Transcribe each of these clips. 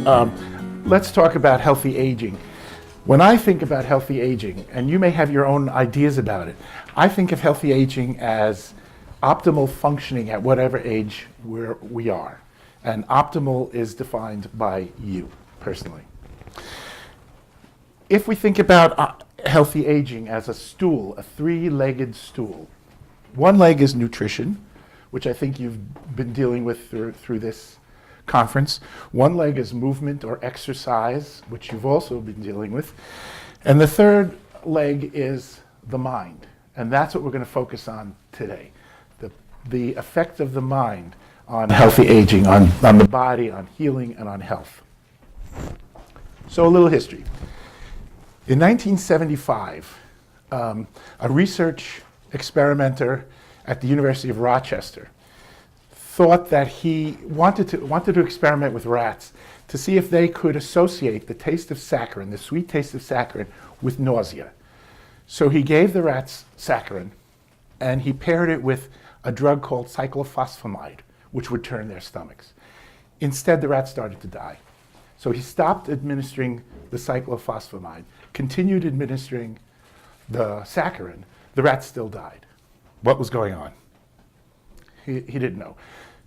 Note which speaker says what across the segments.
Speaker 1: Let's talk about healthy aging. When I think about healthy aging, and you may have your own ideas about it, I think of healthy aging as optimal functioning at whatever age we are. And optimal is defined by you, personally. If we think about healthy aging as a stool, a three-legged stool, one leg is nutrition, which I think you've been dealing with through this conference. One leg is movement or exercise, which you've also been dealing with. And the third leg is the mind. And that's what we're going to focus on today. The effect of the mind on healthy aging, on the body, on healing, and on health. So a little history. In 1975, a research experimenter at the University of Rochester thought that he wanted to experiment with rats to see if they could associate the taste of saccharin, the sweet taste of saccharin, with nausea. So he gave the rats saccharin, and he paired it with a drug called cyclophosphamide, which would turn their stomachs. Instead, the rats started to die. So he stopped administering the cyclophosphamide, continued administering the saccharin. The rats still died. What was going on? He didn't know.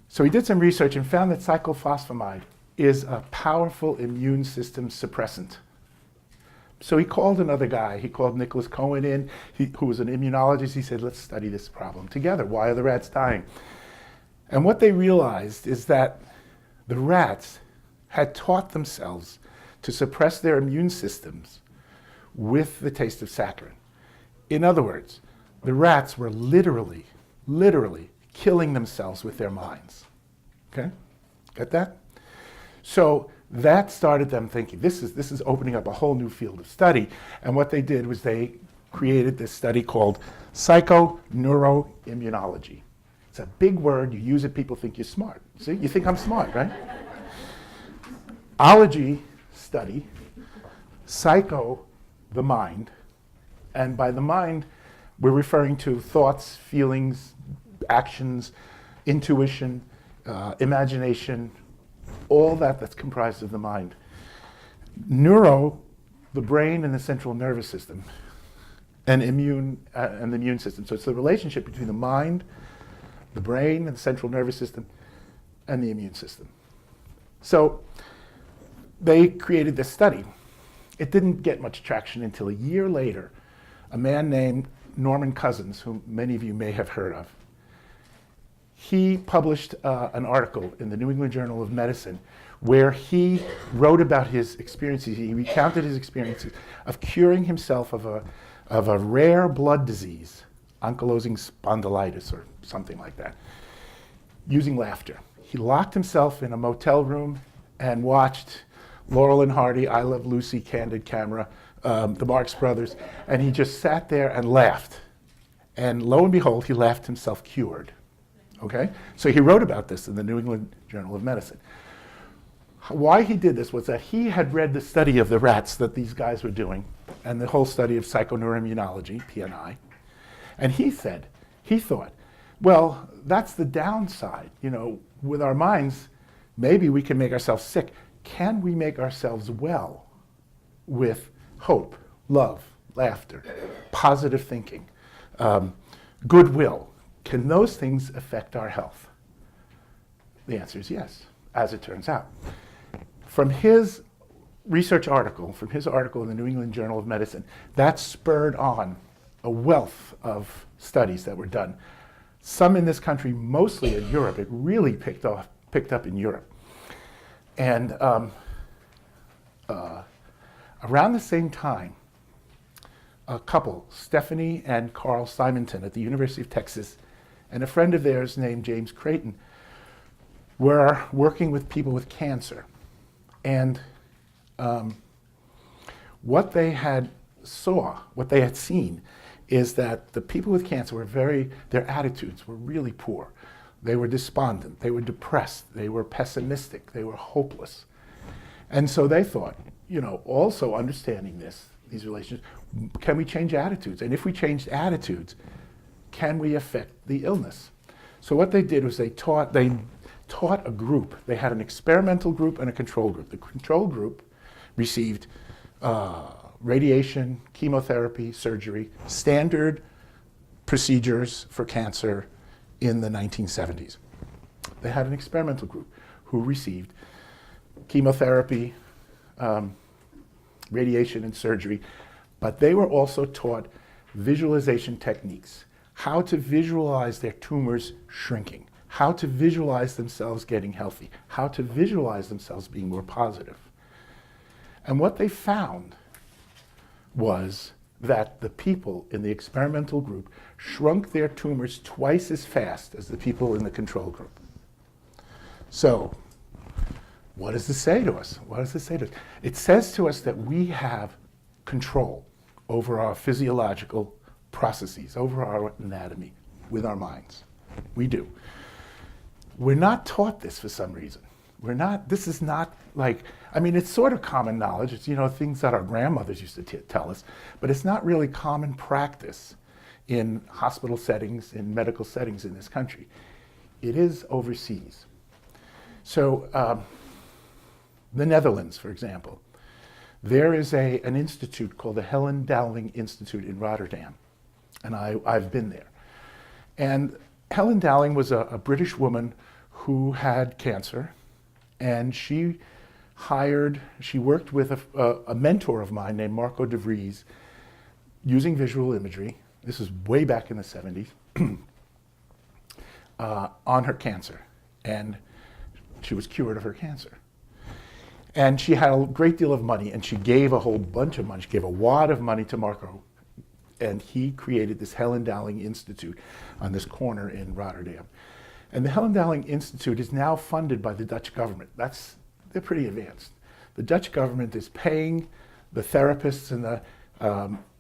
Speaker 1: So he did some research and found that cyclophosphamide is a powerful immune system suppressant. So he called another guy. He called Nicholas Cohen in, who was an immunologist. He said, let's study this problem together. Why are the rats dying? And what they realized is that the rats had taught themselves to suppress their immune systems with the taste of saccharin. In other words, the rats were literally killing themselves with their minds. Okay? Get that? So that started them thinking, this is opening up a whole new field of study. And what they did was they created this study called psychoneuroimmunology. It's a big word. You use it, people think you're smart. See? You think I'm smart, right? Ology, study, psycho, the mind, and by the mind, we're referring to thoughts, feelings, actions, intuition, imagination, all that's comprised of the mind. Neuro, the brain and the central nervous system, and the immune system. So it's the relationship between the mind, the brain, and the central nervous system, and the immune system. So they created this study. It didn't get much traction until a year later. A man named Norman Cousins, whom many of you may have heard of, he published an article in the New England Journal of Medicine where he wrote about his experiences. He recounted his experiences of curing himself of a rare blood disease, ankylosing spondylitis or something like that, using laughter. He locked himself in a motel room and watched Laurel and Hardy, I Love Lucy, Candid Camera, the Marx Brothers, and he just sat there and laughed. And lo and behold, he laughed himself cured. Okay? So he wrote about this in the New England Journal of Medicine. Why he did this was that he had read the study of the rats that these guys were doing, and the whole study of psychoneuroimmunology, PNI, and he thought, well, that's the downside. You know, with our minds, maybe we can make ourselves sick. Can we make ourselves well with hope, love, laughter, positive thinking, goodwill? Can those things affect our health? The answer is yes, as it turns out. From his research article, from his article in the New England Journal of Medicine, that spurred on a wealth of studies that were done. Some in this country, mostly in Europe. It really picked up in Europe. And around the same time, a couple, Stephanie and Carl Simonton at the University of Texas, and a friend of theirs named James Creighton, were working with people with cancer. And what they had seen is that the people with cancer their attitudes were really poor. They were despondent, they were depressed, they were pessimistic, they were hopeless. And so they thought, you know, also understanding these relationships, can we change attitudes? And if we changed attitudes, can we affect the illness? So what they did was they taught taught a group. They had an experimental group and a control group. The control group received radiation, chemotherapy, surgery, standard procedures for cancer in the 1970s. They had an experimental group who received chemotherapy, radiation, and surgery, but they were also taught visualization techniques, how to visualize their tumors shrinking, how to visualize themselves getting healthy, how to visualize themselves being more positive. And what they found was that the people in the experimental group shrunk their tumors twice as fast as the people in the control group. So, what does this say to us? What does this say to us? It says to us that we have control over our physiological processes, over our anatomy, with our minds. We do. We're not taught this for some reason. This is not like, I mean, it's sort of common knowledge. It's, things that our grandmothers used to tell us, but it's not really common practice in hospital settings, in medical settings in this country. It is overseas. So, the Netherlands, for example, there is an institute called the Helen Dowling Institute in Rotterdam, and I've been there. And Helen Dowling was a British woman who had cancer, and she worked with a mentor of mine named Marco de Vries using visual imagery. This is way back in the 70s, on her cancer, and she was cured of her cancer. And she had a great deal of money, and she gave a whole bunch of money. She gave a wad of money to Marco, and he created this Helen Dowling Institute on this corner in Rotterdam. And the Helen Dowling Institute is now funded by the Dutch government. They're pretty advanced. The Dutch government is paying the therapists and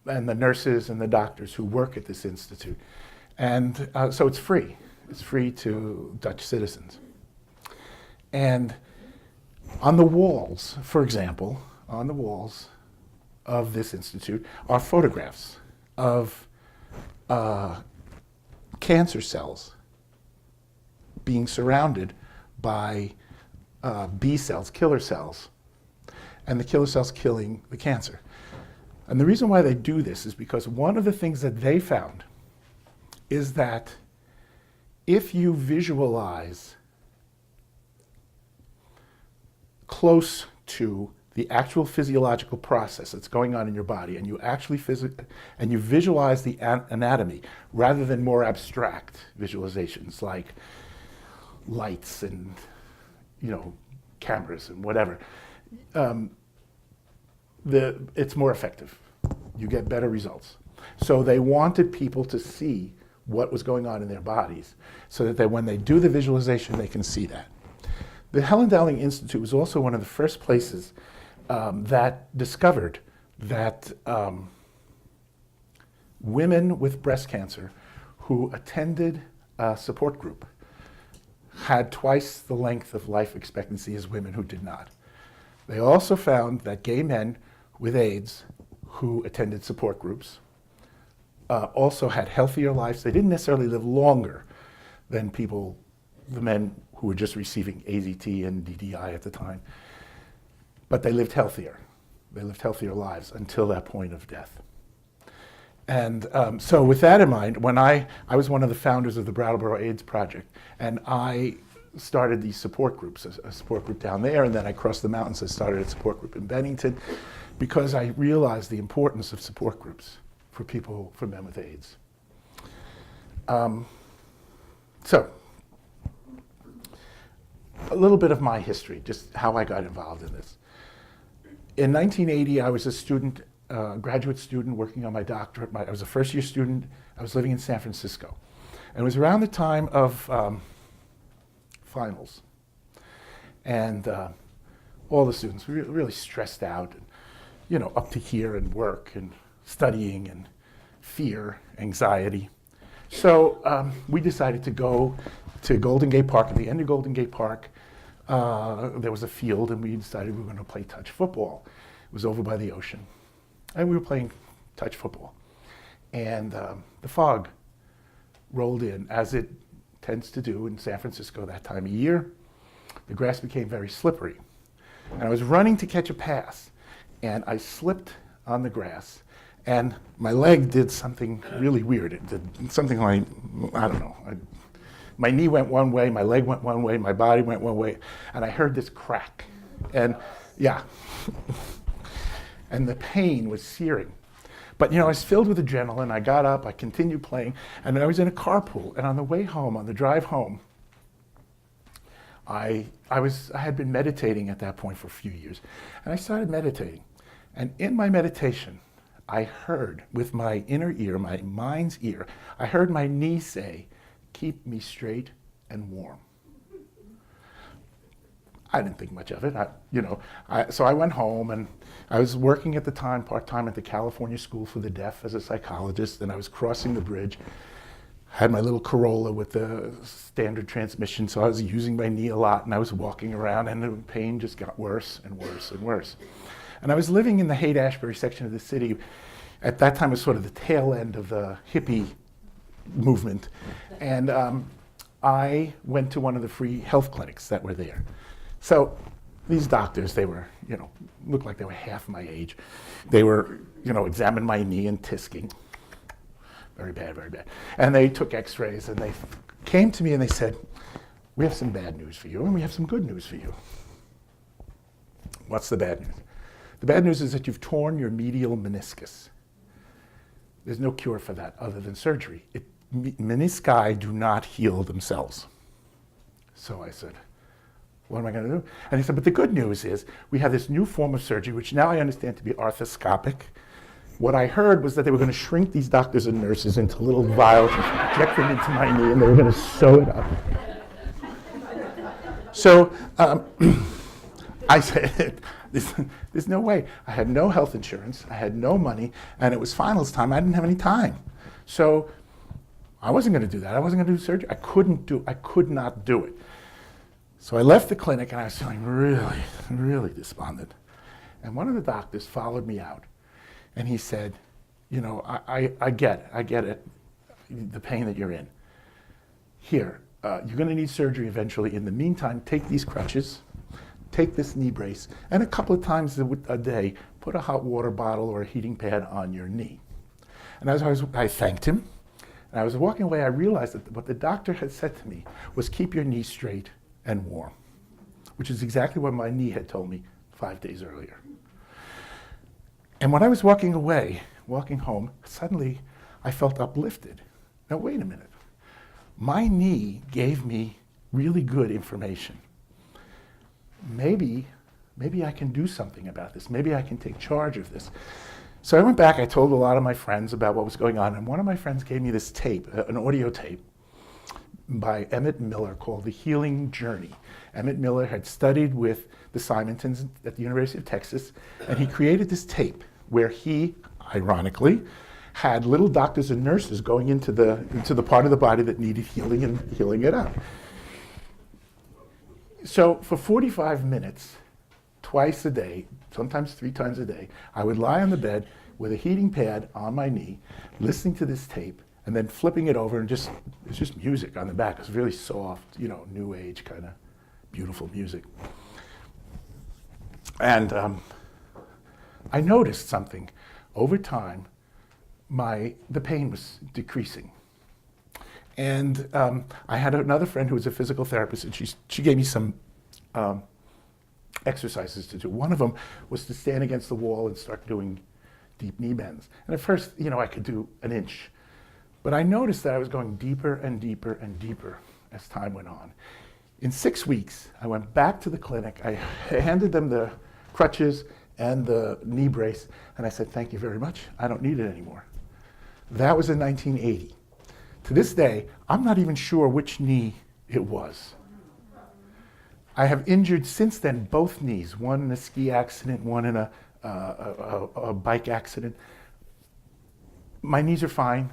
Speaker 1: the nurses and the doctors who work at this institute. And so it's free. It's free to Dutch citizens. And on the walls, for example, on the walls of this institute are photographs of cancer cells being surrounded by B cells, killer cells, and the killer cells killing the cancer. And the reason why they do this is because one of the things that they found is that if you visualize close to the actual physiological process that's going on in your body, and you actually visualize the anatomy rather than more abstract visualizations like lights and cameras and whatever, it's more effective. You get better results. So they wanted people to see what was going on in their bodies so that when they do the visualization, they can see that. The Helen Dowling Institute was also one of the first places that discovered that women with breast cancer who attended a support group had twice the length of life expectancy as women who did not. They also found that gay men with AIDS who attended support groups also had healthier lives. They didn't necessarily live longer than the men who were just receiving AZT and DDI at the time, but they lived healthier. They lived healthier lives until that point of death. And so with that in mind, when I was one of the founders of the Brattleboro AIDS Project, and I started these support groups, a support group down there, and then I crossed the mountains and started a support group in Bennington, because I realized the importance of support groups for men with AIDS. So, a little bit of my history, just how I got involved in this. In 1980, I was a student, graduate student working on my doctorate. I was a first-year student. I was living in San Francisco. And it was around the time of finals. And all the students were really stressed out, and, up to here in work and studying and fear, anxiety. So we decided to go to Golden Gate Park. At the end of Golden Gate Park, there was a field, and we decided we were going to play touch football. It was over by the ocean. And we were playing touch football. And the fog rolled in, as it tends to do in San Francisco that time of year. the grass became very slippery. And I was running to catch a pass, and I slipped on the grass, and my leg did something really weird. It did something like, I don't know. My knee went one way, my leg went one way, my body went one way, and I heard this crack. And yeah, and the pain was searing. But you know, I was filled with adrenaline. I got up, I continued playing, and I was in a carpool. And on the way home, on the drive home, I had been meditating at that point for a few years, and I started meditating. And in my meditation, I heard with my inner ear, my mind's ear, I heard my knee say, "Keep me straight and warm." I didn't think much of it, so I went home, and I was working at the time part-time at the California School for the Deaf as a psychologist, and I was crossing the bridge. Had my little Corolla with the standard transmission, so I was using my knee a lot, and I was walking around, and the pain just got worse and worse and worse. And I was living in the Haight-Ashbury section of the city. At that time, it was sort of the tail end of the hippie movement. And I went to one of the free health clinics that were there. So these doctors, they were, looked like they were half my age. They were, examined my knee and tisking. Very bad, very bad. And they took x-rays, and they came to me and they said, "We have some bad news for you, and we have some good news for you." What's the bad news? The bad news is that you've torn your medial meniscus. There's no cure for that other than surgery. Menisci do not heal themselves. So I said, what am I going to do? And he said, but the good news is we have this new form of surgery, which now I understand to be arthroscopic. What I heard was that they were going to shrink these doctors and nurses into little vials and inject them into my knee, and they were going to sew it up. So I said, there's no way. I had no health insurance, I had no money, and it was finals time. I didn't have any time. So I wasn't going to do that. I wasn't going to do surgery. I could not do it. So I left the clinic, and I was feeling really, really despondent. And one of the doctors followed me out, and he said, I get it, the pain that you're in. Here, you're going to need surgery eventually. In the meantime, take these crutches, take this knee brace, and a couple of times a day, put a hot water bottle or a heating pad on your knee. And as I thanked him, and I was walking away, I realized that what the doctor had said to me was keep your knee straight and warm, which is exactly what my knee had told me 5 days earlier. And when I was walking home, suddenly I felt uplifted. Now wait a minute. My knee gave me really good information. Maybe I can do something about this. Maybe I can take charge of this. So I went back, I told a lot of my friends about what was going on, and one of my friends gave me this tape, an audio tape by Emmett Miller called The Healing Journey. Emmett Miller had studied with the Simontons at the University of Texas, and he created this tape where he, ironically, had little doctors and nurses going into the part of the body that needed healing and healing it up. So for 45 minutes, twice a day, sometimes 3 times a day, I would lie on the bed with a heating pad on my knee, listening to this tape, and then flipping it over, and it's just music on the back. It's really soft, new age kind of beautiful music. And I noticed something. Over time, the pain was decreasing. And I had another friend who was a physical therapist, and she gave me some exercises to do. One of them was to stand against the wall and start doing deep knee bends. And at first, I could do an inch. But I noticed that I was going deeper and deeper and deeper as time went on. In 6 weeks, I went back to the clinic. I handed them the crutches and the knee brace, and I said, thank you very much. I don't need it anymore. That was in 1980. To this day, I'm not even sure which knee it was. I have injured since then both knees, one in a ski accident, one in a bike accident. My knees are fine.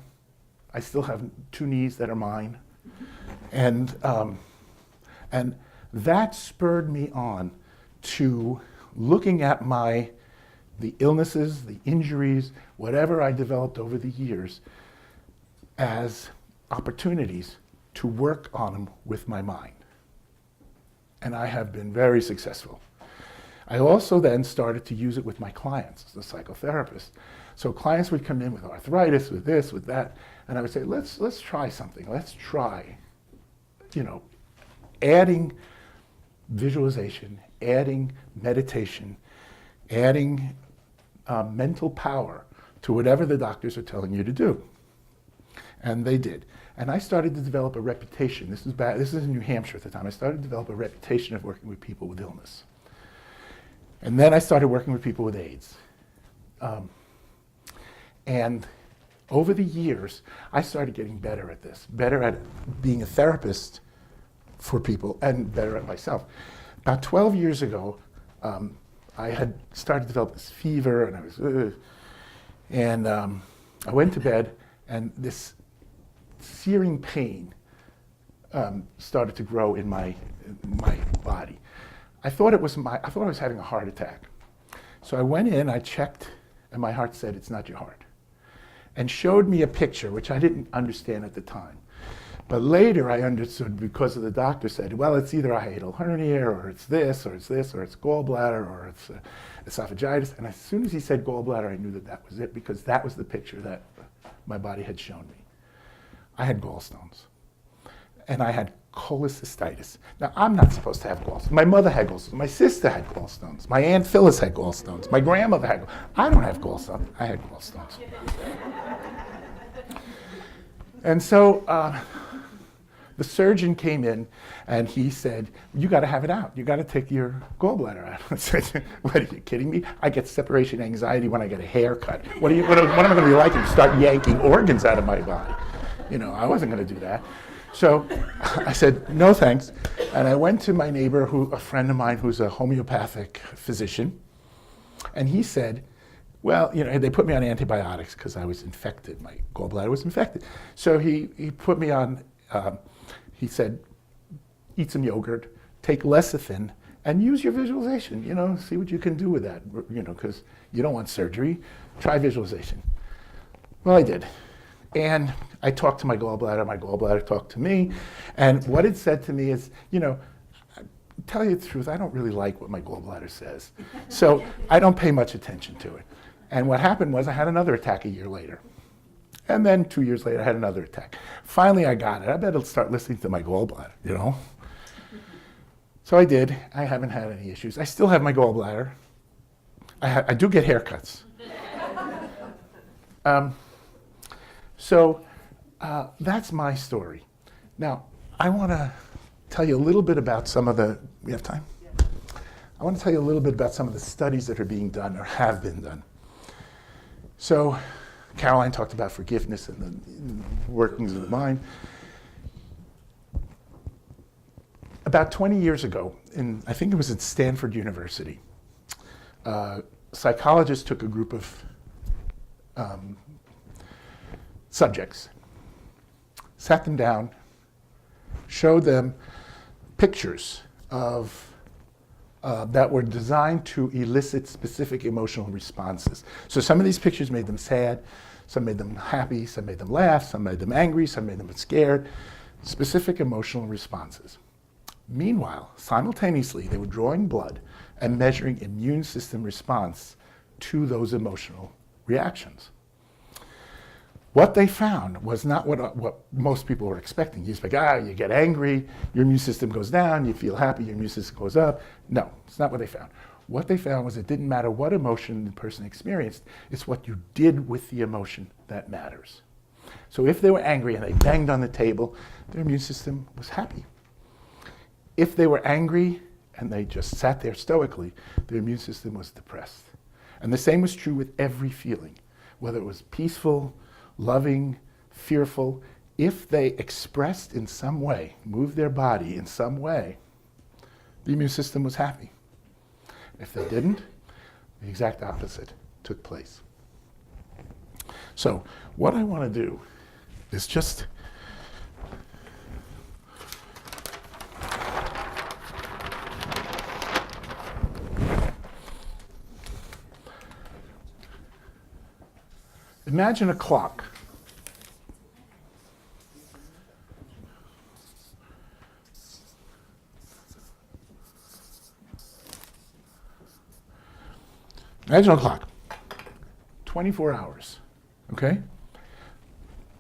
Speaker 1: I still have 2 knees that are mine. And that spurred me on to looking at the illnesses, the injuries, whatever I developed over the years as opportunities to work on them with my mind. and I have been very successful. I also then started to use it with my clients as a psychotherapist. So clients would come in with arthritis, with this, with that, and I would say, let's try something. Let's try, adding visualization, adding meditation, adding mental power to whatever the doctors are telling you to do. And they did. And I started to develop a reputation. This is in New Hampshire at the time. I started to develop a reputation of working with people with illness. And then I started working with people with AIDS. And over the years, I started getting better at this, better at being a therapist for people and better at myself. About 12 years ago, I had started to develop this fever, and I went to bed, and this searing pain started to grow in my body. I thought I was having a heart attack. So I went in, I checked, and my heart said, "It's not your heart," and showed me a picture, which I didn't understand at the time. But later I understood, because of the doctor said, well, it's either a hiatal hernia, or it's this, or it's this, or it's gallbladder, or it's esophagitis. And as soon as he said gallbladder, I knew that was it, because that was the picture that my body had shown me. I had gallstones, and I had cholecystitis. Now, I'm not supposed to have gallstones. My mother had gallstones. My sister had gallstones. My Aunt Phyllis had gallstones. My grandmother had gallstones. I don't have gallstones. I had gallstones. And so the surgeon came in, and he said, "You got to have it out. You got to take your gallbladder out." I said, "What, are you kidding me? I get separation anxiety when I get a haircut. What am I going to be like if you start yanking organs out of my body?" I wasn't going to do that. So I said, "No, thanks." And I went to my neighbor, a friend of mine who's a homeopathic physician, and he said, well, they put me on antibiotics because I was infected. My gallbladder was infected. So he put me on, he said, eat some yogurt, take lecithin, and use your visualization. See what you can do with that, because you don't want surgery. Try visualization. Well, I did. And I talked to my gallbladder talked to me, and what it said to me is, tell you the truth, I don't really like what my gallbladder says. So I don't pay much attention to it. And what happened was I had another attack a year later. And then 2 years later, I had another attack. Finally, I got it. I better start listening to my gallbladder, So I did. I haven't had any issues. I still have my gallbladder. I do get haircuts. So that's my story. Now, I want to tell you a little bit about some of the, we have time? Yeah. I want to tell you a little bit about some of the studies that are being done or have been done. So Caroline talked about forgiveness and the workings of the mind. About 20 years ago, I think it was at Stanford University, psychologists took a group of subjects, sat them down, showed them pictures of that were designed to elicit specific emotional responses. So some of these pictures made them sad, some made them happy, some made them laugh, some made them angry, some made them scared, specific emotional responses. Meanwhile, simultaneously, they were drawing blood and measuring immune system response to those emotional reactions. What they found was not what most people were expecting. You speak, you get angry, your immune system goes down, you feel happy, your immune system goes up. No, it's not what they found. What they found was it didn't matter what emotion the person experienced, it's what you did with the emotion that matters. So if they were angry and they banged on the table, their immune system was happy. If they were angry and they just sat there stoically, their immune system was depressed. And the same was true with every feeling, whether it was peaceful, loving, fearful. If they expressed in some way, moved their body in some way, the immune system was happy. If they didn't, the exact opposite took place. So what I want to do is just imagine a clock. Imagine a clock. 24 hours, okay?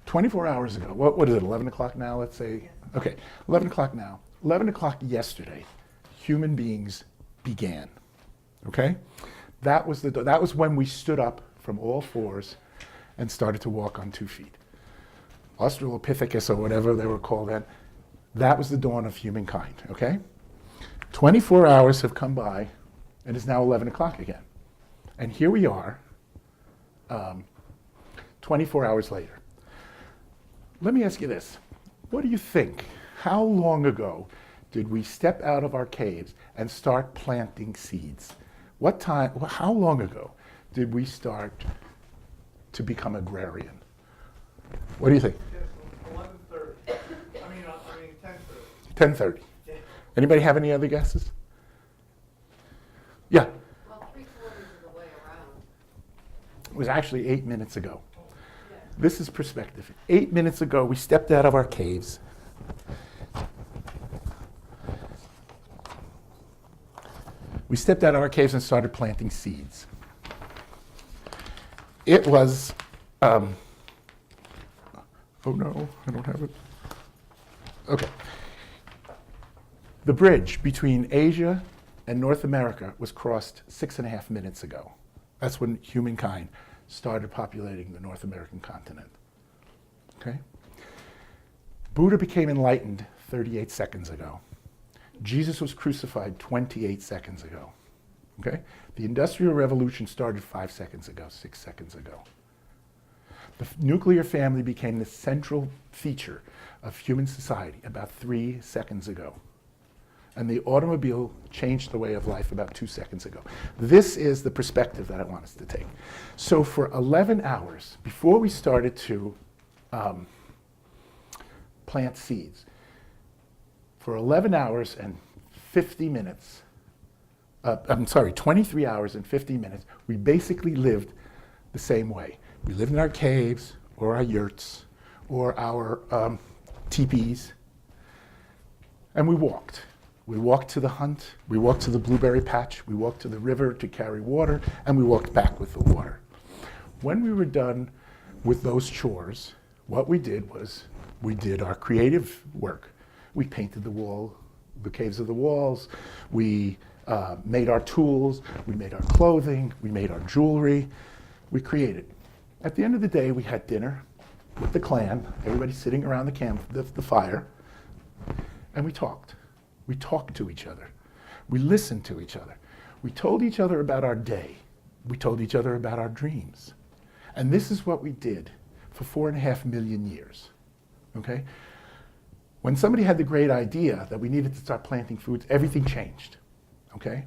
Speaker 1: 24 hours ago, what is it, 11 o'clock now, let's say? Okay, 11 o'clock now. 11 o'clock yesterday, human beings began, okay? That was when we stood up from all fours and started to walk on 2 feet. Australopithecus, or whatever they were called then, that was the dawn of humankind, okay? 24 hours have come by, and it's now 11 o'clock again. And here we are, 24 hours later. Let me ask you this. What do you think? How long ago did we step out of our caves and start planting seeds? How long ago did we start to become agrarian? What do you think?
Speaker 2: 11:30. I mean 10:30.
Speaker 1: 10:30.
Speaker 2: Yeah.
Speaker 1: Anybody have any other guesses? Yeah.
Speaker 3: Well, 3/4 of the way around.
Speaker 1: It was actually 8 minutes ago. This is perspective. 8 minutes ago, we stepped out of our caves. We stepped out of our caves and started planting seeds. It was, oh no, I don't have it. Okay. The bridge between Asia and North America was crossed 6.5 minutes ago. That's when humankind started populating the North American continent, okay? Buddha became enlightened 38 seconds ago. Jesus was crucified 28 seconds ago, okay? The Industrial Revolution started 5 seconds ago, 6 seconds ago. The nuclear family became the central feature of human society about 3 seconds ago. And the automobile changed the way of life about 2 seconds ago. This is the perspective that I want us to take. So for 11 hours, before we started to plant seeds, for 11 hours and 50 minutes, 23 hours and 50 minutes, we basically lived the same way. We lived in our caves, or our yurts, or our teepees, and we walked. We walked to the hunt, we walked to the blueberry patch, we walked to the river to carry water, and we walked back with the water. When we were done with those chores, what we did was we did our creative work. We painted the caves of the walls, we made our tools, we made our clothing, we made our jewelry, we created. At the end of the day, we had dinner with the clan, everybody sitting around the fire, and we talked. We talked to each other. We listened to each other. We told each other about our day. We told each other about our dreams. And this is what we did for 4.5 million years, okay? When somebody had the great idea that we needed to start planting foods, everything changed, okay?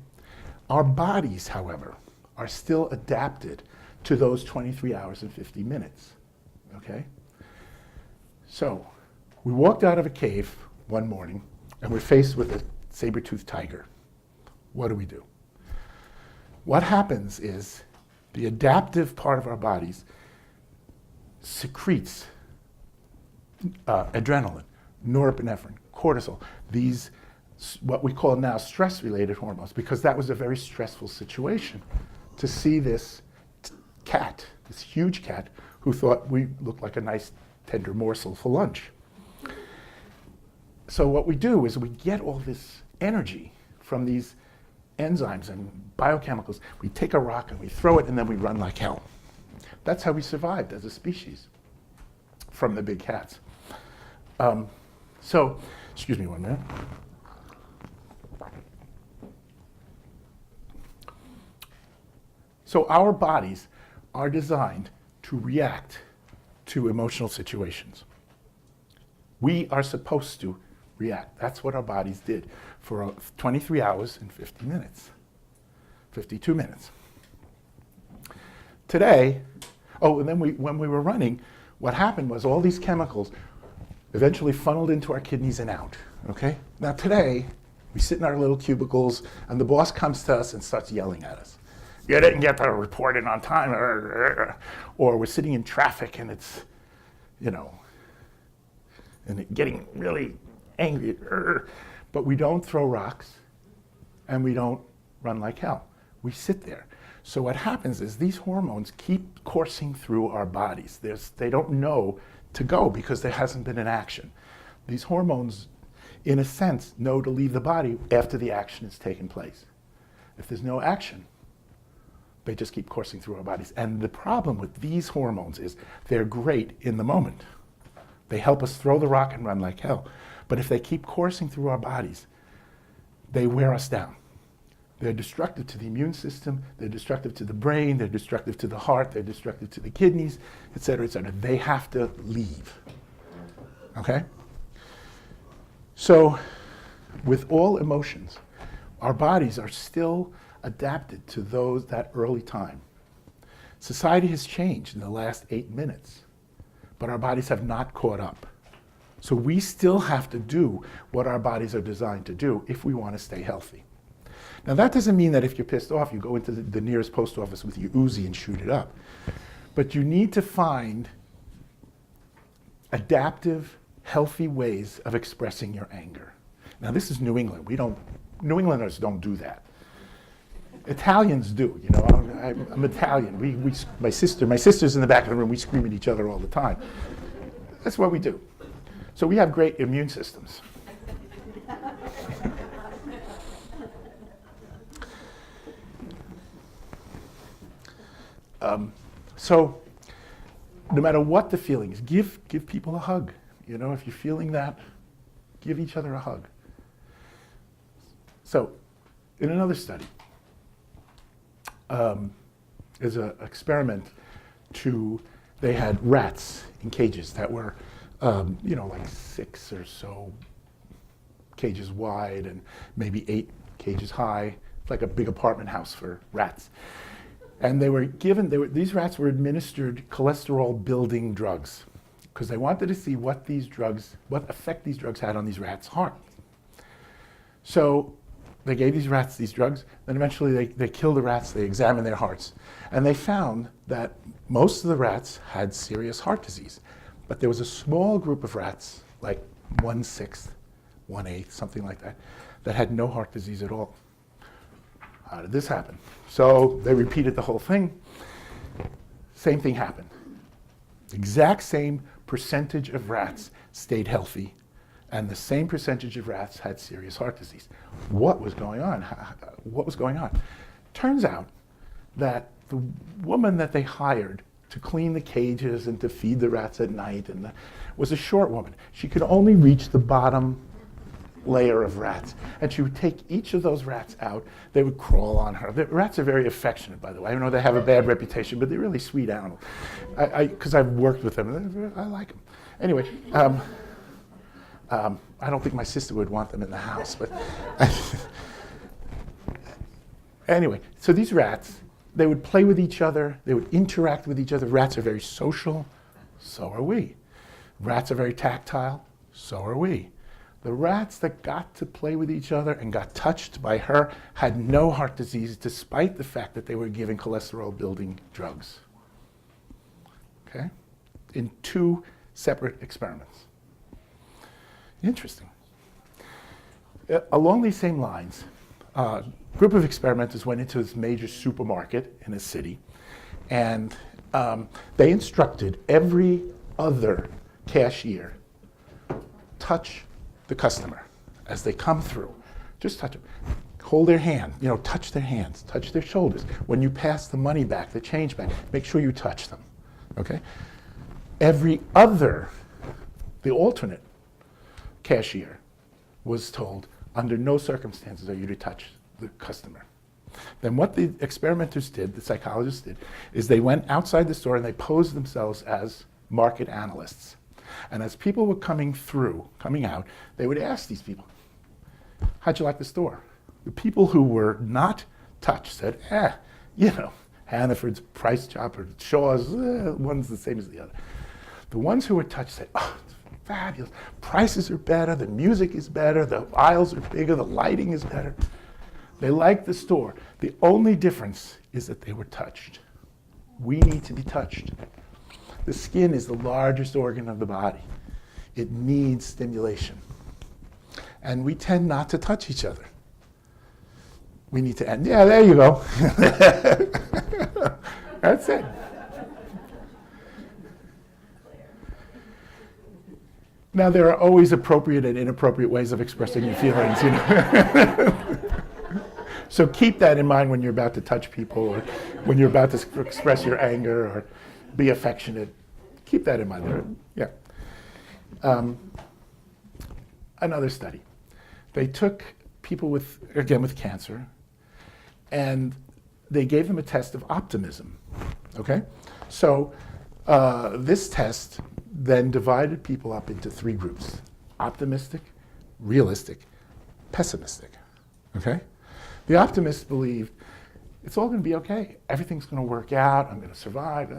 Speaker 1: Our bodies, however, are still adapted to those 23 hours and 50 minutes, okay? So we walked out of a cave one morning and we're faced with a saber-toothed tiger. What do? What happens is the adaptive part of our bodies secretes adrenaline, norepinephrine, cortisol, these what we call now stress-related hormones, because that was a very stressful situation to see this cat, this huge cat, who thought we looked like a nice tender morsel for lunch. So what we do is we get all this energy from these enzymes and biochemicals. We take a rock and we throw it and then we run like hell. That's how we survived as a species from the big cats. Excuse me 1 minute. So our bodies are designed to react to emotional situations. We are supposed to react. That's what our bodies did for 23 hours and 50 minutes, 52 minutes. Today, and then when we were running, what happened was all these chemicals eventually funneled into our kidneys and out, okay? Now today, we sit in our little cubicles and the boss comes to us and starts yelling at us. You didn't get the report in on time, or we're sitting in traffic and it's, and getting really angry, but we don't throw rocks and we don't run like hell. We sit there. So what happens is these hormones keep coursing through our bodies. They don't know to go because there hasn't been an action. These hormones, in a sense, know to leave the body after the action has taken place. If there's no action, they just keep coursing through our bodies. And the problem with these hormones is they're great in the moment. They help us throw the rock and run like hell. But if they keep coursing through our bodies, they wear us down. They're destructive to the immune system, they're destructive to the brain, they're destructive to the heart, they're destructive to the kidneys, et cetera, et cetera. They have to leave. Okay? So, with all emotions, our bodies are still adapted to that early time. Society has changed in the last 8 minutes, but our bodies have not caught up. So we still have to do what our bodies are designed to do if we want to stay healthy. Now that doesn't mean that if you're pissed off, you go into the nearest post office with your Uzi and shoot it up. But you need to find adaptive, healthy ways of expressing your anger. Now this is New England. New Englanders don't do that. Italians do, you know. I'm Italian. My sister's in the back of the room. We scream at each other all the time. That's what we do. So we have great immune systems. So no matter what the feeling is, give people a hug. You know, if you're feeling that, give each other a hug. So in another study, there's an experiment they had rats in cages that were, like 6 or so cages wide and maybe 8 cages high. It's like a big apartment house for rats. And these rats were administered cholesterol-building drugs because they wanted to see what effect these drugs had on these rats' heart. So they gave these rats these drugs, then eventually they killed the rats, they examined their hearts, and they found that most of the rats had serious heart disease. But there was a small group of rats, like 1/6, 1/8, something like that had no heart disease at all. How did this happen? So they repeated the whole thing. Same thing happened. Exact same percentage of rats stayed healthy, and the same percentage of rats had serious heart disease. What was going on? What was going on? Turns out that the woman that they hired to clean the cages and to feed the rats at night was a short woman. She could only reach the bottom layer of rats, and she would take each of those rats out. They would crawl on her. The rats are very affectionate, by the way. I know they have a bad reputation, but they're really sweet animals. Because I've worked with them, I like them. Anyway, I don't think my sister would want them in the house, but anyway, so these rats, they would play with each other, they would interact with each other. Rats are very social, so are we. Rats are very tactile, so are we. The rats that got to play with each other and got touched by her had no heart disease despite the fact that they were given cholesterol-building drugs. Okay? In 2 separate experiments. Interesting. Along these same lines, a group of experimenters went into this major supermarket in a city, and they instructed every other cashier, touch the customer as they come through. Just touch them. Hold their hand, touch their hands, touch their shoulders. When you pass the money back, the change back, make sure you touch them, okay? The alternate cashier was told, under no circumstances are you to touch the customer. Then what the experimenters did, the psychologists did, is they went outside the store and they posed themselves as market analysts. And as people were coming out, they would ask these people, how'd you like the store? The people who were not touched said, Hannaford's, Price Chopper, Shaw's, one's the same as the other. The ones who were touched said, oh, it's fabulous. Prices are better, the music is better, the aisles are bigger, the lighting is better. They liked the store. The only difference is that they were touched. We need to be touched. The skin is the largest organ of the body. It needs stimulation. And we tend not to touch each other. We need to end. Yeah, there you go. That's it. Now, there are always appropriate and inappropriate ways of expressing your feelings, you know. So keep that in mind when you're about to touch people or when you're about to express your anger or be affectionate. Keep that in mind. Yeah. Another study. They took people with cancer, and they gave them a test of optimism. Okay? So this test then divided people up into 3 groups: optimistic, realistic, pessimistic. Okay? The optimists believed it's all going to be okay. Everything's going to work out. I'm going to survive.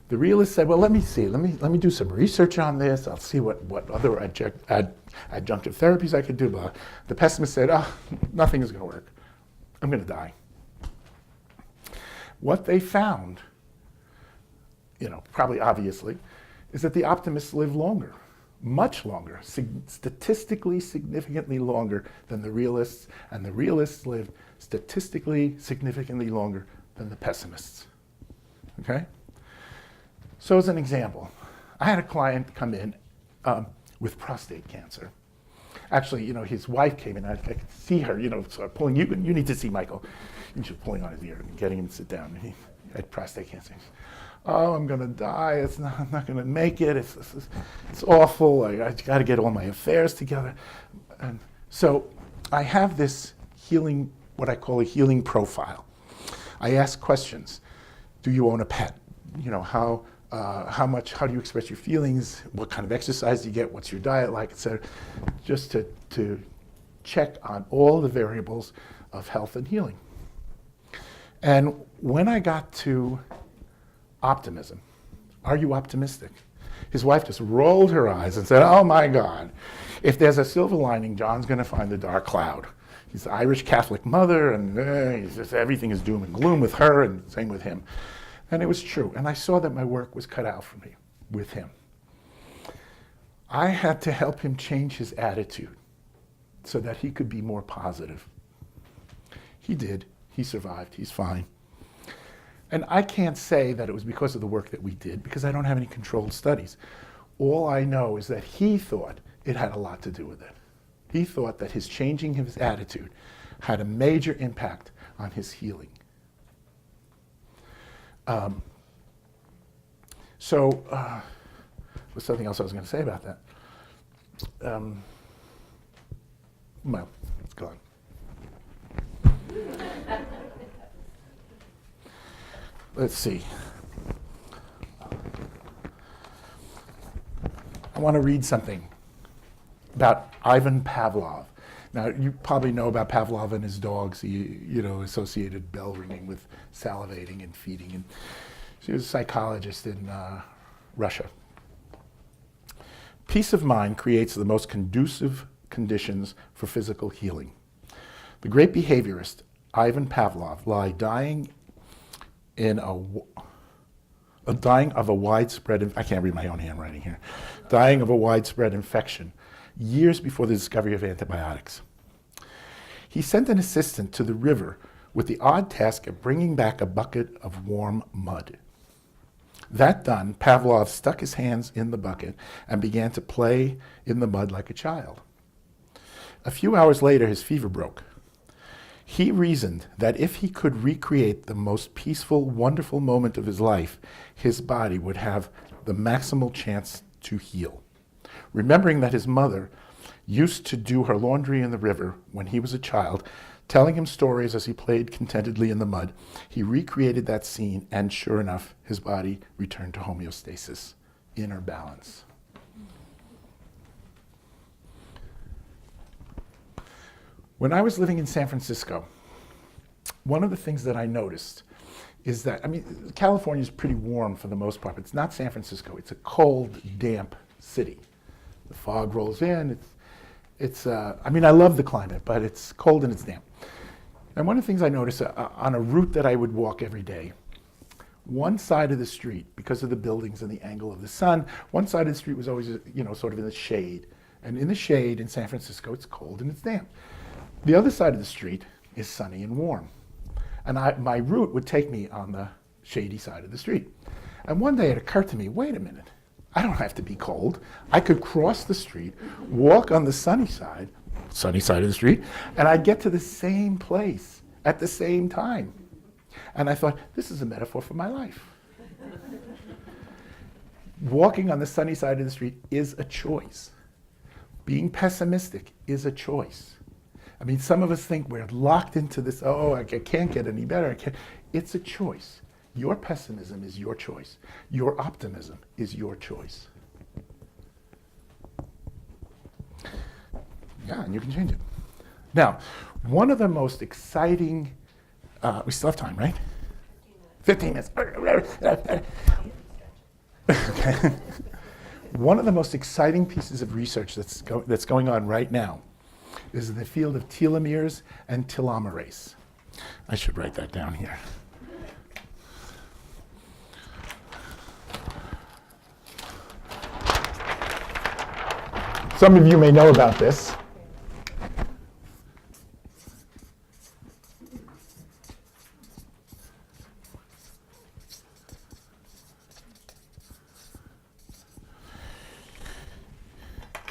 Speaker 1: The realists said, well, let me see. Let me do some research on this. I'll see what other adjunctive therapies I could do. Blah. The pessimist said, oh, nothing is going to work. I'm going to die. What they found, probably obviously, is that the optimists live longer, much longer, statistically significantly longer than the realists, and the realists live statistically significantly longer than the pessimists. Okay? So as an example, I had a client come in with prostate cancer. Actually, his wife came in. I could see her, sort of pulling. You need to see Michael. And she was pulling on his ear and getting him to sit down. He had prostate cancer. Oh, I'm going to die. I'm not going to make it. It's awful. I got to get all my affairs together. And so I have this healing, what I call a healing profile. I ask questions. Do you own a pet? How do you express your feelings? What kind of exercise do you get? What's your diet like, et cetera? Just to check on all the variables of health and healing. And when I got to optimism, are you optimistic? His wife just rolled her eyes and said, oh my God, if there's a silver lining, John's going to find the dark cloud. He's an Irish Catholic mother, and everything is doom and gloom with her, and same with him. And it was true. And I saw that my work was cut out for me with him. I had to help him change his attitude so that he could be more positive. He did. He survived. He's fine. And I can't say that it was because of the work that we did, because I don't have any controlled studies. All I know is that he thought it had a lot to do with it. He thought that his changing his attitude had a major impact on his healing. Was something else I was going to say about that. Well, it's gone. Let's see. I want to read something about Ivan Pavlov. Now, you probably know about Pavlov and his dogs. He, associated bell ringing with salivating and feeding. And he was a psychologist in Russia. Peace of mind creates the most conducive conditions for physical healing. The great behaviorist Ivan Pavlov lay dying of a widespread, I can't read my own handwriting here, dying of a widespread infection years before the discovery of antibiotics. He sent an assistant to the river with the odd task of bringing back a bucket of warm mud. That done, Pavlov stuck his hands in the bucket and began to play in the mud like a child. A few hours later, his fever broke. He reasoned that if he could recreate the most peaceful, wonderful moment of his life, his body would have the maximal chance to heal. Remembering that his mother used to do her laundry in the river when he was a child, telling him stories as he played contentedly in the mud, he recreated that scene, and sure enough, his body returned to homeostasis, inner balance. When I was living in San Francisco, one of the things that I noticed is that, California is pretty warm for the most part, but it's not San Francisco. It's a cold, damp city. The fog rolls in. I love the climate, but it's cold and it's damp. And one of the things I noticed on a route that I would walk every day, one side of the street, because of the buildings and the angle of the sun, one side of the street was always, sort of in the shade. And in the shade in San Francisco, it's cold and it's damp. The other side of the street is sunny and warm. And my route would take me on the shady side of the street. And one day it occurred to me, wait a minute, I don't have to be cold. I could cross the street, walk on the sunny side of the street, and I'd get to the same place at the same time. And I thought, this is a metaphor for my life. Walking on the sunny side of the street is a choice. Being pessimistic is a choice. I mean, some of us think we're locked into this, oh, I can't get any better. It's a choice. Your pessimism is your choice. Your optimism is your choice. Yeah, and you can change it. Now, one of the most exciting, we still have time, right? 15 minutes. Okay. One of the most exciting pieces of research that's going on right now is in the field of telomeres and telomerase. I should write that down here. Some of you may know about this.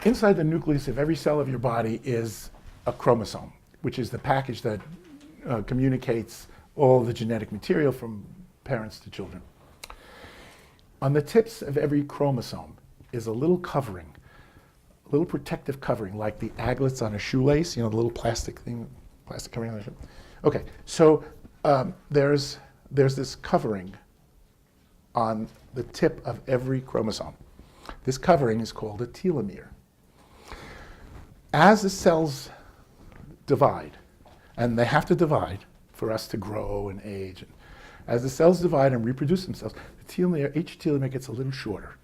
Speaker 1: Inside the nucleus of every cell of your body is a chromosome, which is the package that communicates all the genetic material from parents to children. On the tips of every chromosome is a little covering, a little protective covering, like the aglets on a shoelace, you know, the little plastic thing, plastic covering on a shoe. Okay, so there's this covering on the tip of every chromosome. This covering is called a telomere. As the cells divide, and they have to divide for us to grow and age, and as the cells divide and reproduce themselves, the telomere, each telomere gets a little shorter,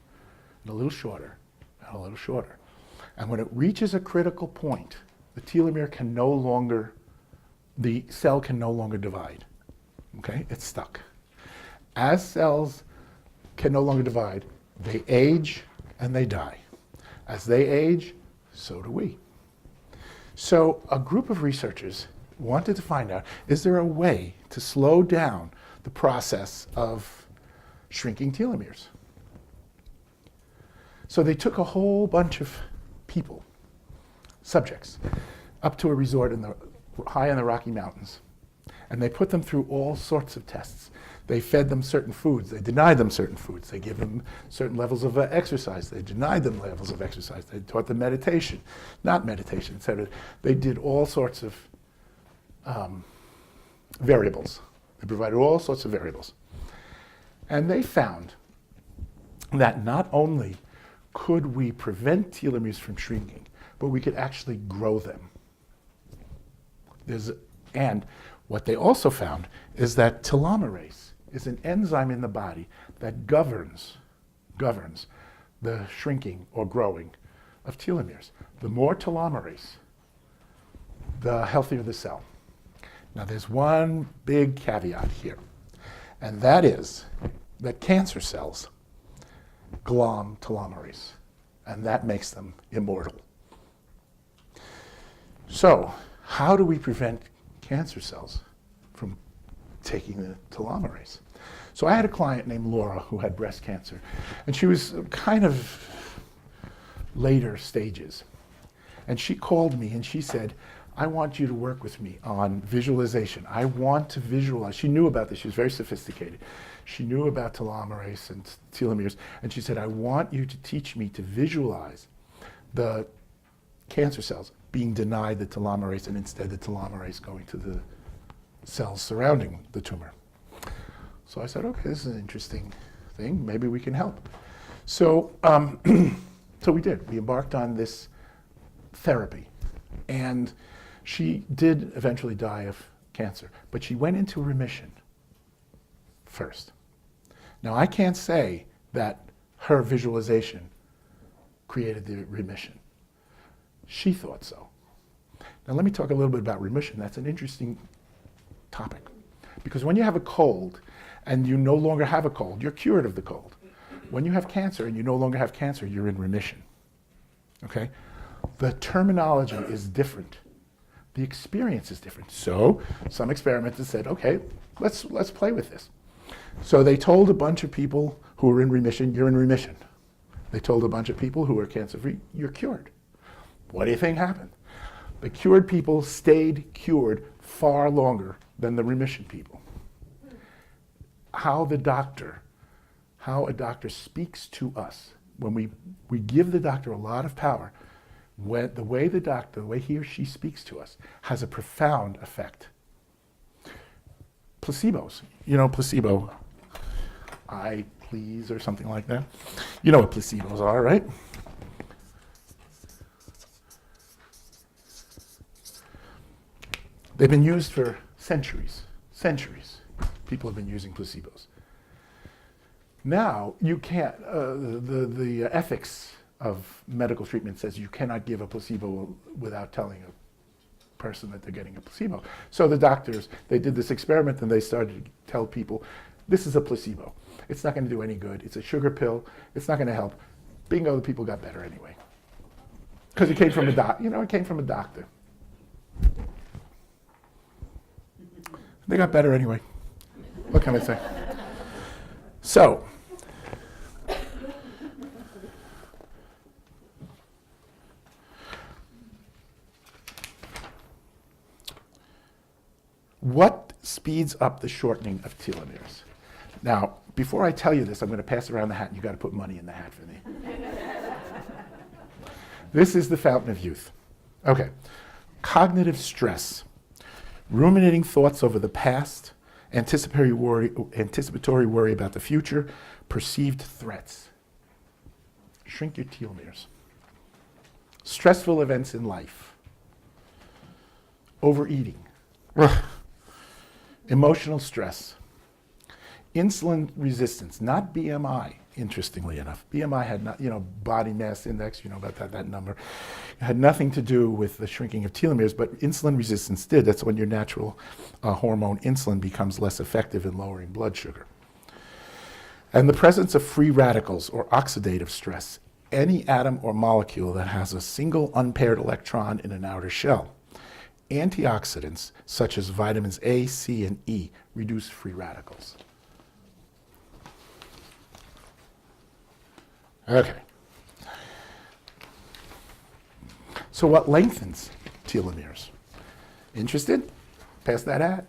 Speaker 1: and a little shorter, and a little shorter. And when it reaches a critical point, the telomere can no longer, the cell can no longer divide. Okay, it's stuck. As cells can no longer divide, they age and they die. As they age, so do we. So a group of researchers wanted to find out, is there a way to slow down the process of shrinking telomeres? So they took a whole bunch of people, subjects, up to a resort high in the Rocky Mountains, and they put them through all sorts of tests. They fed them certain foods. They denied them certain foods. They gave them certain levels of exercise. They denied them levels of exercise. They taught them meditation, not meditation, etc. They did all sorts of variables. They provided all sorts of variables. And they found that not only could we prevent telomeres from shrinking, but we could actually grow them. And what they also found is that telomerase is an enzyme in the body that governs the shrinking or growing of telomeres. The more telomerase, the healthier the cell. Now there's one big caveat here, and that is that cancer cells glom telomerase, and that makes them immortal. So how do we prevent cancer cells from taking the telomerase? So I had a client named Laura who had breast cancer, and she was kind of later stages. And she called me and she said, I want you to work with me on visualization. I want to visualize. She knew about this. She was very sophisticated. She knew about telomerase and telomeres, and she said, I want you to teach me to visualize the cancer cells being denied the telomerase and instead the telomerase going to the cells surrounding the tumor. So I said, okay, this is an interesting thing. Maybe we can help. So, so we did. We embarked on this therapy. And she did eventually die of cancer, but she went into remission first. Now, I can't say that her visualization created the remission. She thought so. Now, let me talk a little bit about remission. That's an interesting topic. Because when you have a cold and you no longer have a cold, you're cured of the cold. When you have cancer and you no longer have cancer, you're in remission. Okay? The terminology is different. The experience is different. So some experimenters said, okay, let's play with this. So they told a bunch of people who were in remission, you're in remission. They told a bunch of people who were cancer-free, you're cured. What do you think happened? The cured people stayed cured far longer than the remission people. How a doctor speaks to us, when we give the doctor a lot of power, the way he or she speaks to us has a profound effect. Placebos, placebo, I please, or something like that. You know what placebos are, right? They've been used for centuries. People have been using placebos. Now, you can't, the ethics of medical treatment says you cannot give a placebo without telling a person that they're getting a placebo. So the doctors, they did this experiment and they started to tell people, this is a placebo. It's not going to do any good. It's a sugar pill. It's not going to help. Bingo, the people got better anyway. Because it came from it came from a doctor. They got better anyway. What can I say? So, what speeds up the shortening of telomeres? Now, before I tell you this, I'm going to pass around the hat, and you've got to put money in the hat for me. This is the fountain of youth. Okay. Cognitive stress. Ruminating thoughts over the past, anticipatory worry about the future, perceived threats. Shrink your telomeres. Stressful events in life. Overeating. Emotional stress. Insulin resistance, not BMI, interestingly enough. BMI had not, body mass index, about that number. It had nothing to do with the shrinking of telomeres, but insulin resistance did. That's when your natural hormone insulin becomes less effective in lowering blood sugar. And the presence of free radicals or oxidative stress, any atom or molecule that has a single unpaired electron in an outer shell. Antioxidants, such as vitamins A, C, and E, reduce free radicals. Okay. So what lengthens telomeres? Interested? Pass that hat.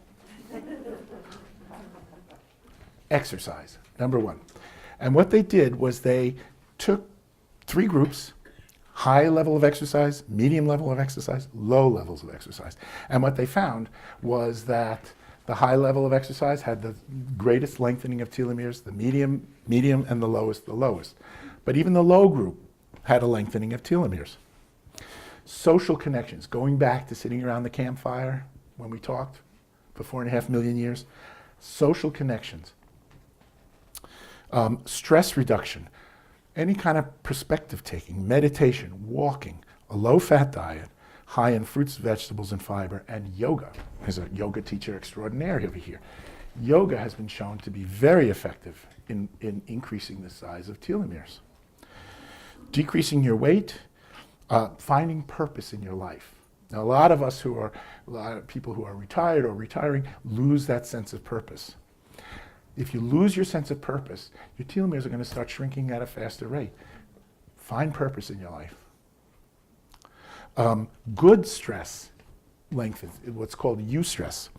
Speaker 1: Exercise, number one. And what they did was they took 3 groups, high level of exercise, medium level of exercise, low levels of exercise. And what they found was that the high level of exercise had the greatest lengthening of telomeres, the medium, and the lowest, the lowest. But even the low group had a lengthening of telomeres. Social connections, going back to sitting around the campfire when we talked for 4.5 million years. Social connections. Stress reduction, any kind of perspective taking, meditation, walking, a low-fat diet, high in fruits, vegetables, and fiber, and yoga. There's a yoga teacher extraordinaire over here. Yoga has been shown to be very effective in increasing the size of telomeres. Decreasing your weight, finding purpose in your life. Now, a lot of people who are retired or retiring lose that sense of purpose. If you lose your sense of purpose, your telomeres are going to start shrinking at a faster rate. Find purpose in your life. Good stress lengthens, what's called eustress.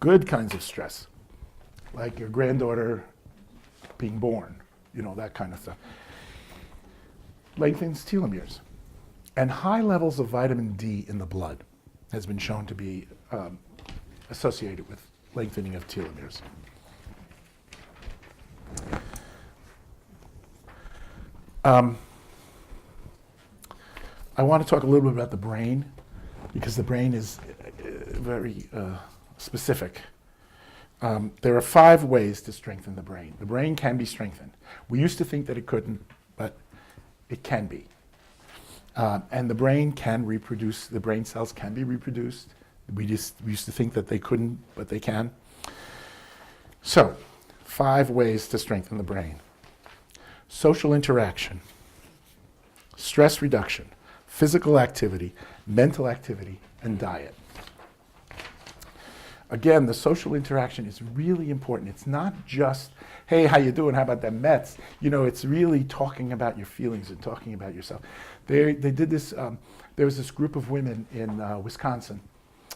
Speaker 1: Good kinds of stress, like your granddaughter being born, that kind of stuff, lengthens telomeres. And high levels of vitamin D in the blood has been shown to be associated with lengthening of telomeres. I want to talk a little bit about the brain, because the brain is very specific. There are 5 ways to strengthen the brain. The brain can be strengthened. We used to think that it couldn't, but it can be. And the brain can reproduce, the brain cells can be reproduced. We used to think that they couldn't, but they can. So, 5 ways to strengthen the brain. Social interaction. stress reduction, physical activity, mental activity, and diet. Again, the social interaction is really important. It's not just, hey, how you doing? How about them Mets? You know, it's really talking about your feelings and talking about yourself. They did this, there was this group of women in Wisconsin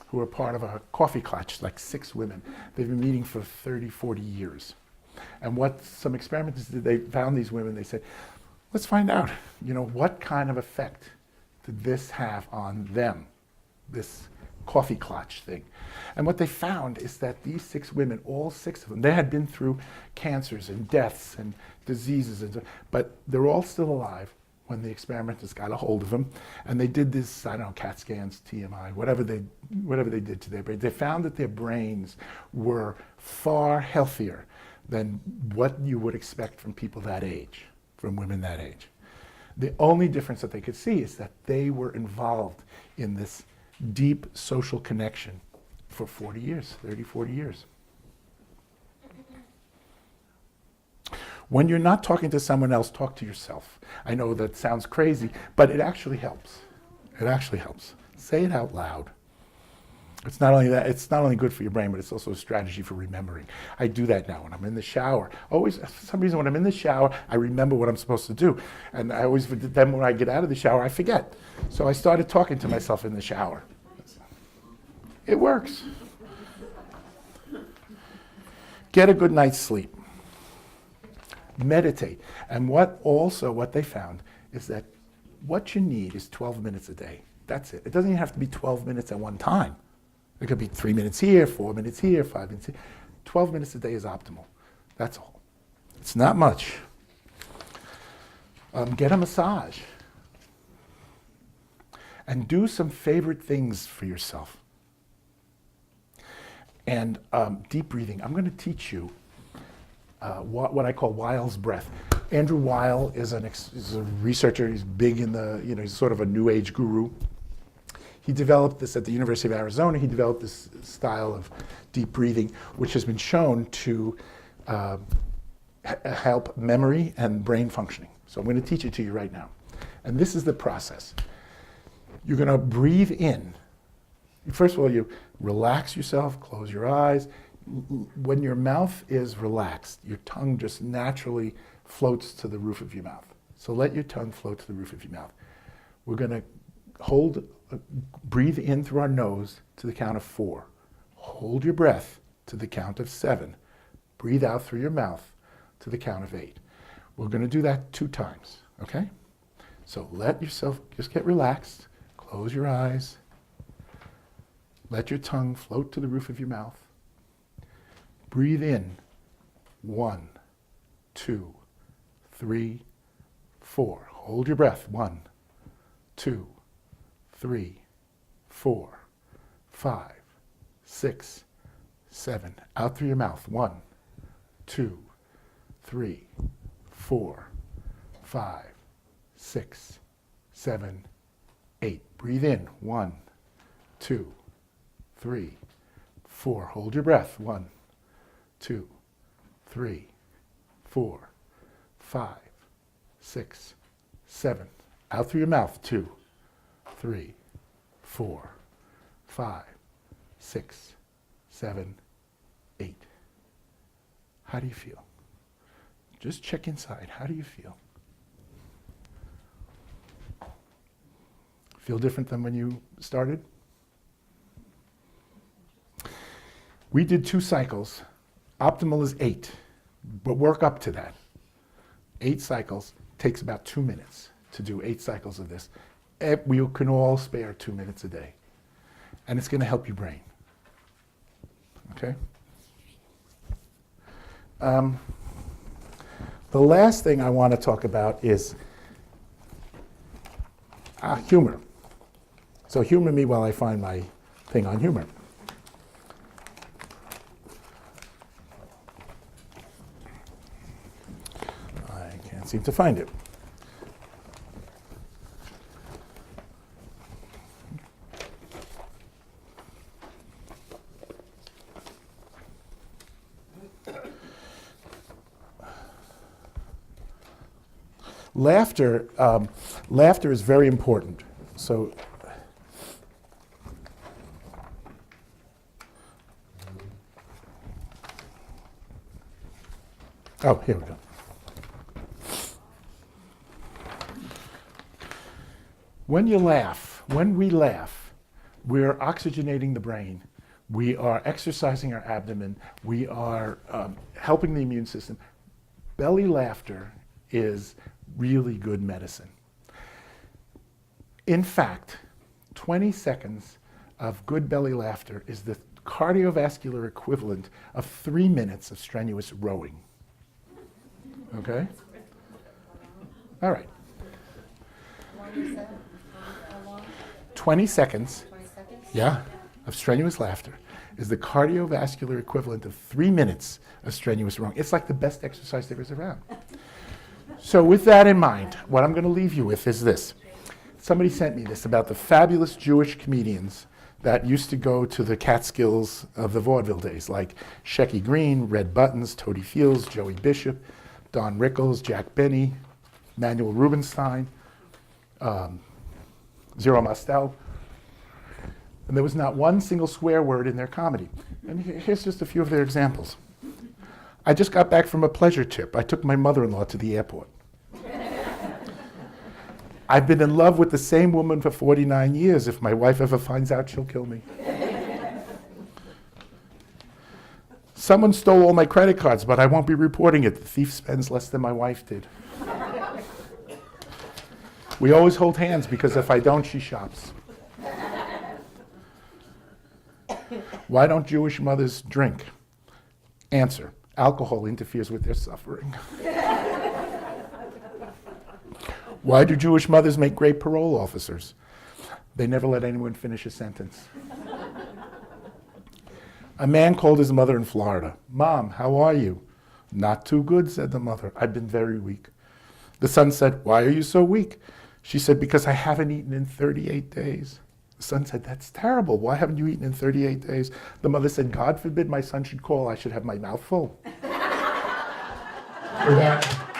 Speaker 1: who were part of a coffee clutch, like 6 women. They've been meeting for 30, 40 years. And what some experimenters did, they found these women, they said, let's find out, you know, what kind of effect did this have on them, this coffee clutch thing. And what they found is that these 6 women, all 6 of them, they had been through cancers and deaths and diseases, but they're all still alive when the experimenters got a hold of them. And they did this, I don't know, CAT scans, TMI, whatever they did to their brain. They found that their brains were far healthier than what you would expect from people that age, from women that age. The only difference that they could see is that they were involved in this deep social connection for 40 years, 30, 40 years. When you're not talking to someone else, talk to yourself. I know that sounds crazy, but it actually helps. It actually helps. Say it out loud. It's not only that, it's not only good for your brain, but it's also a strategy for remembering. I do that now when I'm in the shower. Always, for some reason, when I'm in the shower, I remember what I'm supposed to do. And I always, then when I get out of the shower, I forget. So I started talking to myself in the shower. It works. Get a good night's sleep. Meditate. And what they found is that what you need is 12 minutes a day. That's it. It doesn't even have to be 12 minutes at one time. It could be 3 minutes here, 4 minutes here, 5 minutes here. 12 minutes a day is optimal. That's all. It's not much. Get a massage. And do some favorite things for yourself. And deep breathing. I'm going to teach you what I call Weil's breath. Andrew Weil is a researcher. He's big in the, he's sort of a new age guru. He developed this at the University of Arizona. He developed this style of deep breathing, which has been shown to help memory and brain functioning. So I'm going to teach it to you right now. And this is the process. You're going to breathe in. First of all, you relax yourself, close your eyes. When your mouth is relaxed, your tongue just naturally floats to the roof of your mouth. So let your tongue float to the roof of your mouth. We're going to breathe in through our nose to the count of 4. Hold your breath to the count of 7. Breathe out through your mouth to the count of 8. We're going to do that 2 times, okay? So let yourself just get relaxed. Close your eyes. Let your tongue float to the roof of your mouth. Breathe in. 1, 2, 3, 4. Hold your breath. 1, 2, 3, 4, 5, 6, 7. Out through your mouth. 1, 2, 3, 4, 5, 6, 7, 8. Breathe in. 1, 2, 3, 4. Hold your breath. 1, 2, 3, 4, 5, 6, 7. Out through your mouth. 2, 3, 4, 5, 6, 7, 8. How do you feel? Just check inside. How do you feel? Feel different than when you started? We did 2 cycles. Optimal is 8, but work up to that. 8 cycles takes about 2 minutes to do 8 cycles of this. We can all spare 2 minutes a day. And it's going to help your brain. Okay? The last thing I want to talk about is humor. So humor me while I find my thing on humor. I can't seem to find it. laughter is very important. So, oh, here we go. When we laugh, we're oxygenating the brain. We are exercising our abdomen. We are helping the immune system. Belly laughter is really good medicine. In fact, 20 seconds of good belly laughter is the cardiovascular equivalent of 3 minutes of strenuous rowing. Okay? All right. 20 seconds,
Speaker 3: 20 seconds?
Speaker 1: yeah, of strenuous laughter is the cardiovascular equivalent of 3 minutes of strenuous rowing. It's like the best exercise there is around. So with that in mind, what I'm going to leave you with is this. Somebody sent me this about the fabulous Jewish comedians that used to go to the Catskills of the vaudeville days, like Shecky Green, Red Buttons, Toady Fields, Joey Bishop, Don Rickles, Jack Benny, Manuel Rubinstein, Zero Mostel. And there was not one single swear word in their comedy. And here's just a few of their examples. I just got back from a pleasure trip. I took my mother-in-law to the airport. I've been in love with the same woman for 49 years. If my wife ever finds out, she'll kill me. Someone stole all my credit cards, but I won't be reporting it. The thief spends less than my wife did. We always hold hands because if I don't, she shops. Why don't Jewish mothers drink? Answer: alcohol interferes with their suffering. Why do Jewish mothers make great parole officers? They never let anyone finish a sentence. A man called his mother in Florida. Mom, how are you? Not too good, said the mother. I've been very weak. The son said, why are you so weak? She said, because I haven't eaten in 38 days. The son said, that's terrible. Why haven't you eaten in 38 days? The mother said, God forbid my son should call. I should have my mouth full. For that.